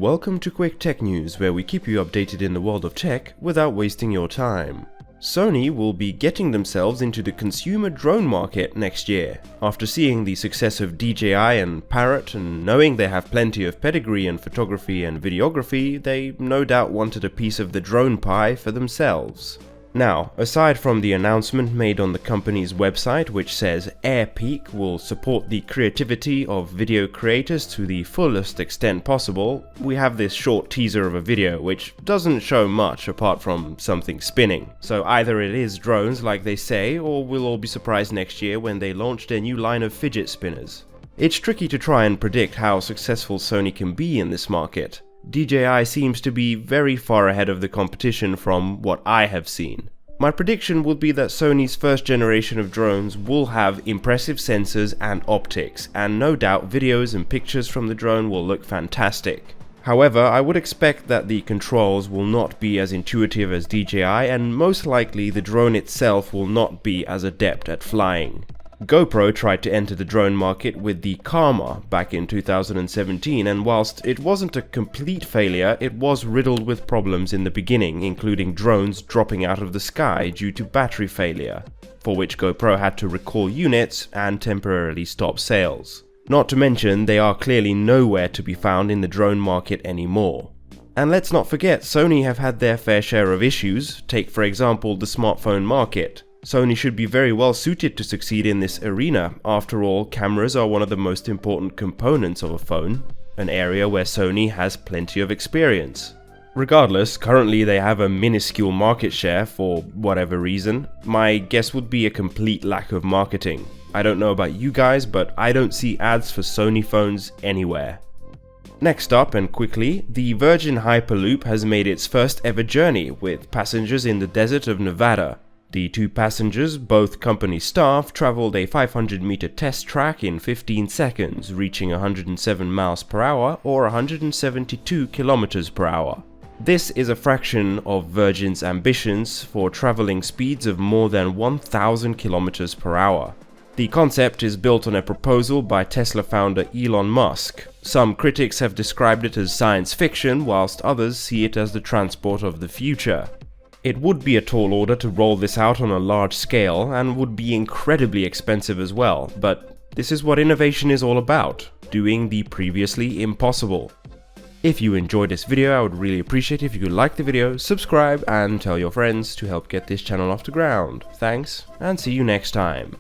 welcome to Quick Tech News, where we keep you updated in the world of tech without wasting your time. Sony will be getting themselves into the consumer drone market next year. After seeing the success of DJI and Parrot and knowing they have plenty of pedigree in photography and videography, they no doubt wanted a piece of the drone pie for themselves. Now, aside from the announcement made on the company's website which says AirPeak will support the creativity of video creators to the fullest extent possible, we have this short teaser of a video which doesn't show much apart from something spinning. So either it is drones like they say, or we'll all be surprised next year when they launch their new line of fidget spinners. It's tricky to try and predict how successful Sony can be in this market. DJI seems to be very far ahead of the competition from what I have seen. My prediction would be that Sony's first generation of drones will have impressive sensors and optics, and no doubt videos and pictures from the drone will look fantastic. However, I would expect that the controls will not be as intuitive as DJI, and most likely the drone itself will not be as adept at flying. GoPro tried to enter the drone market with the Karma back in 2017, and whilst it wasn't a complete failure, it was riddled with problems in the beginning, including drones dropping out of the sky due to battery failure, for which GoPro had to recall units and temporarily stop sales. Not to mention, they are clearly nowhere to be found in the drone market anymore. And let's not forget, Sony have had their fair share of issues. Take for example the smartphone market. Sony should be very well suited to succeed in this arena. After all, cameras are one of the most important components of a phone, an area where Sony has plenty of experience. Regardless, currently they have a minuscule market share for whatever reason. My guess would be a complete lack of marketing. I don't know about you guys, but I don't see ads for Sony phones anywhere. Next up, and quickly, the Virgin Hyperloop has made its first ever journey with passengers in the desert of Nevada. The two passengers, both company staff, traveled a 500-meter test track in 15 seconds, reaching 107 miles per hour or 172 kilometers per hour. This is a fraction of Virgin's ambitions for traveling speeds of more than 1,000 kilometers per hour. The concept is built on a proposal by Tesla founder Elon Musk. Some critics have described it as science fiction, whilst others see it as the transport of the future. It would be a tall order to roll this out on a large scale, and would be incredibly expensive as well, but this is what innovation is all about, doing the previously impossible. If you enjoyed this video, I would really appreciate if you could like the video, subscribe, and tell your friends to help get this channel off the ground. Thanks, and see you next time.